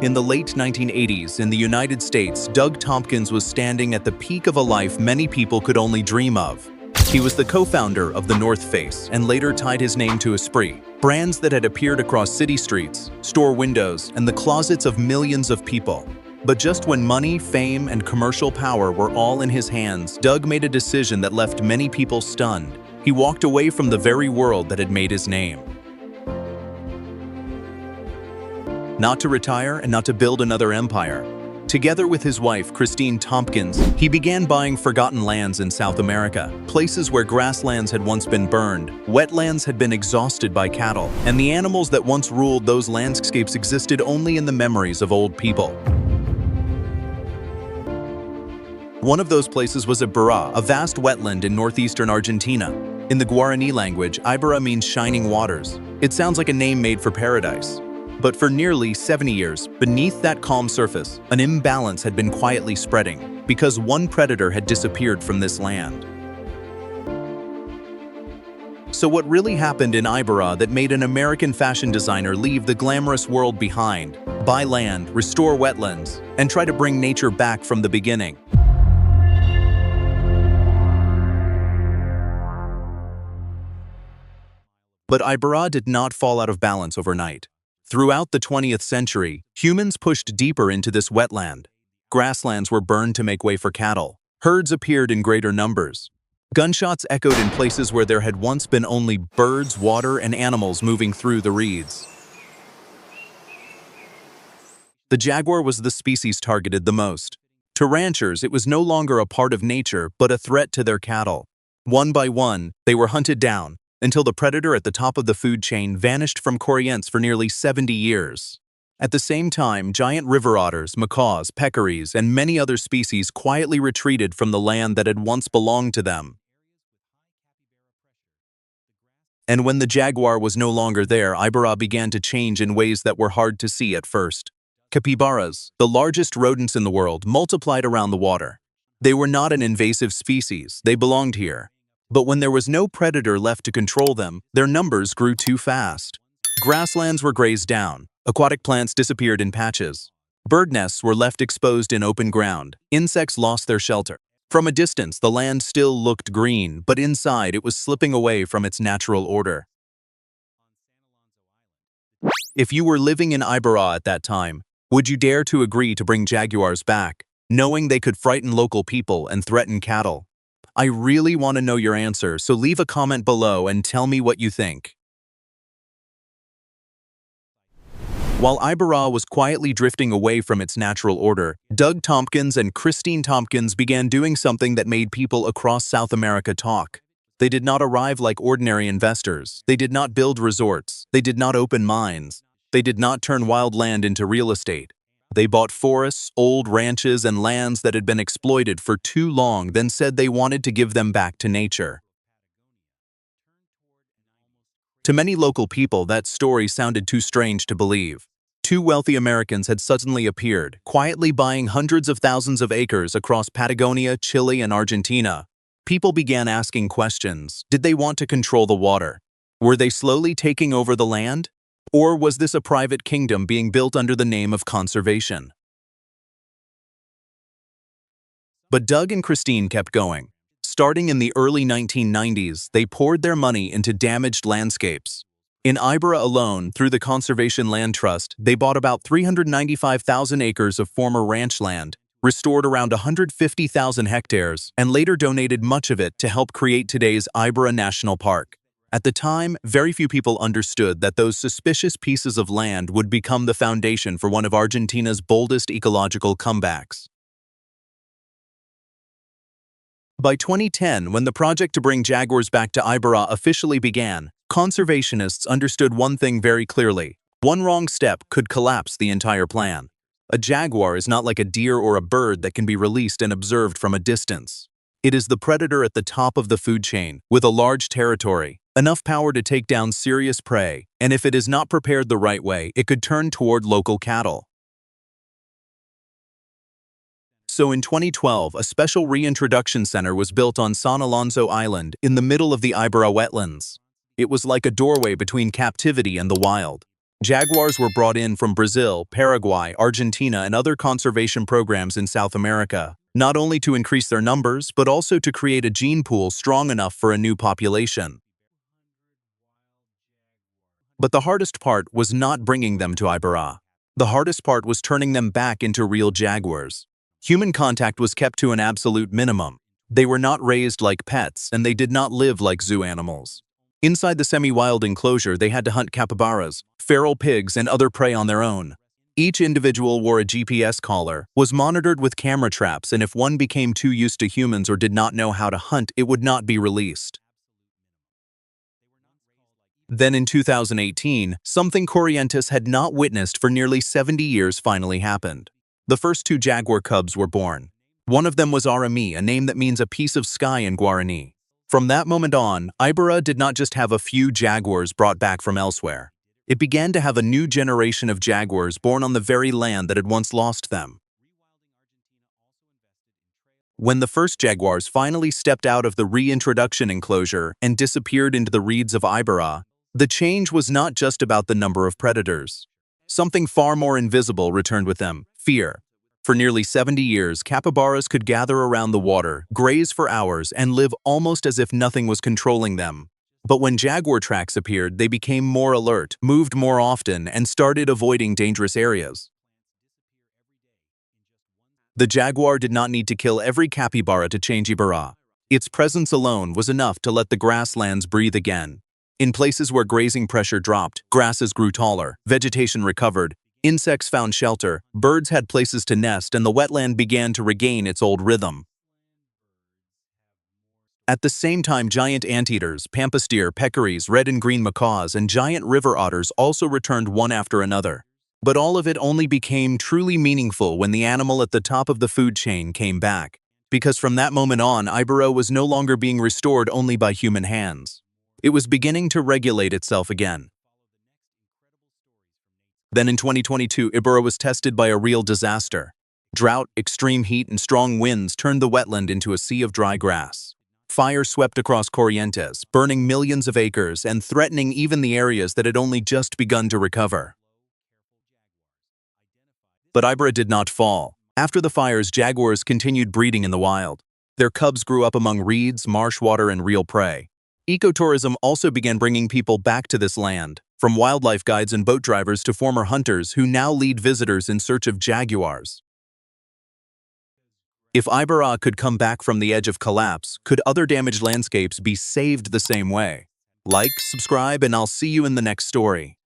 In the late 1980s, in the United States, Doug Tompkins was standing at the peak of a life many people could only dream of. He was the co-founder of the North Face and later tied his name to Esprit, brands that had appeared across city streets, store windows, and the closets of millions of people. But just when money, fame, and commercial power were all in his hands, Doug made a decision that left many people stunned. He walked away from the very world that had made his name. Not to retire and not to build another empire. Together with his wife, Christine Tompkins, he began buying forgotten lands in South America, places where grasslands had once been burned, wetlands had been exhausted by cattle, and the animals that once ruled those landscapes existed only in the memories of old people. One of those places was Iberá, a vast wetland in northeastern Argentina. In the Guarani language, Iberá means shining waters. It sounds like a name made for paradise. But for nearly 70 years, beneath that calm surface, an imbalance had been quietly spreading because one predator had disappeared from this land. So what really happened in Iberá that made an American fashion designer leave the glamorous world behind, buy land, restore wetlands, and try to bring nature back from the beginning? But Iberá did not fall out of balance overnight. Throughout the 20th century, humans pushed deeper into this wetland. Grasslands were burned to make way for cattle. Herds appeared in greater numbers. Gunshots echoed in places where there had once been only birds, water, and animals moving through the reeds. The jaguar was the species targeted the most. To ranchers, it was no longer a part of nature, but a threat to their cattle. One by one, they were hunted down, until the predator at the top of the food chain vanished from Corrientes for nearly 70 years. At the same time, giant river otters, macaws, peccaries, and many other species quietly retreated from the land that had once belonged to them. And when the jaguar was no longer there, Iberá began to change in ways that were hard to see at first. Capybaras, the largest rodents in the world, multiplied around the water. They were not an invasive species, they belonged here. But when there was no predator left to control them, their numbers grew too fast. Grasslands were grazed down, aquatic plants disappeared in patches. Bird nests were left exposed in open ground, insects lost their shelter. From a distance, the land still looked green, but inside it was slipping away from its natural order. If you were living in Iberá at that time, would you dare to agree to bring jaguars back, knowing they could frighten local people and threaten cattle? I really want to know your answer, so leave a comment below and tell me what you think. While Iberá was quietly drifting away from its natural order, Doug Tompkins and Christine Tompkins began doing something that made people across South America talk. They did not arrive like ordinary investors. They did not build resorts. They did not open mines. They did not turn wild land into real estate. They bought forests, old ranches, and lands that had been exploited for too long, then said they wanted to give them back to nature. To many local people, that story sounded too strange to believe. Two wealthy Americans had suddenly appeared, quietly buying hundreds of thousands of acres across Patagonia, Chile, and Argentina. People began asking questions. Did they want to control the water? Were they slowly taking over the land? Or was this a private kingdom being built under the name of conservation? But Doug and Christine kept going. Starting in the early 1990s, they poured their money into damaged landscapes. In Iberá alone, through the Conservation Land Trust, they bought about 395,000 acres of former ranch land, restored around 150,000 hectares, and later donated much of it to help create today's Iberá National Park. At the time, very few people understood that those suspicious pieces of land would become the foundation for one of Argentina's boldest ecological comebacks. By 2010, when the project to bring jaguars back to Iberá officially began, conservationists understood one thing very clearly. One wrong step could collapse the entire plan. A jaguar is not like a deer or a bird that can be released and observed from a distance. It is the predator at the top of the food chain, with a large territory, enough power to take down serious prey, and if it is not prepared the right way, it could turn toward local cattle. So in 2012, a special reintroduction center was built on San Alonso Island in the middle of the Iberá wetlands. It was like a doorway between captivity and the wild. Jaguars were brought in from Brazil, Paraguay, Argentina, and other conservation programs in South America, not only to increase their numbers, but also to create a gene pool strong enough for a new population. But the hardest part was not bringing them to Iberá. The hardest part was turning them back into real jaguars. Human contact was kept to an absolute minimum. They were not raised like pets, and they did not live like zoo animals. Inside the semi-wild enclosure, they had to hunt capybaras, feral pigs, and other prey on their own. Each individual wore a GPS collar, was monitored with camera traps, and if one became too used to humans or did not know how to hunt, it would not be released. Then in 2018, something Corrientes had not witnessed for nearly 70 years finally happened. The first two jaguar cubs were born. One of them was Arami, a name that means a piece of sky in Guarani. From that moment on, Iberá did not just have a few jaguars brought back from elsewhere. It began to have a new generation of jaguars born on the very land that had once lost them. When the first jaguars finally stepped out of the reintroduction enclosure and disappeared into the reeds of Iberá, the change was not just about the number of predators. Something far more invisible returned with them: fear. For nearly 70 years, capybaras could gather around the water, graze for hours, and live almost as if nothing was controlling them. But when jaguar tracks appeared, they became more alert, moved more often, and started avoiding dangerous areas. The jaguar did not need to kill every capybara to change Iberá. Its presence alone was enough to let the grasslands breathe again. In places where grazing pressure dropped, grasses grew taller, vegetation recovered, insects found shelter, birds had places to nest, and the wetland began to regain its old rhythm. At the same time, giant anteaters, pampas deer, peccaries, red and green macaws, and giant river otters also returned one after another. But all of it only became truly meaningful when the animal at the top of the food chain came back. Because from that moment on, Iberá was no longer being restored only by human hands. It was beginning to regulate itself again. Then in 2022, Iberá was tested by a real disaster. Drought, extreme heat, and strong winds turned the wetland into a sea of dry grass. Fire swept across Corrientes, burning millions of acres and threatening even the areas that had only just begun to recover. But Iberá did not fall. After the fires, jaguars continued breeding in the wild. Their cubs grew up among reeds, marsh water, and real prey. Ecotourism also began bringing people back to this land, from wildlife guides and boat drivers to former hunters who now lead visitors in search of jaguars. If Iberá could come back from the edge of collapse, could other damaged landscapes be saved the same way? Like, subscribe, and I'll see you in the next story.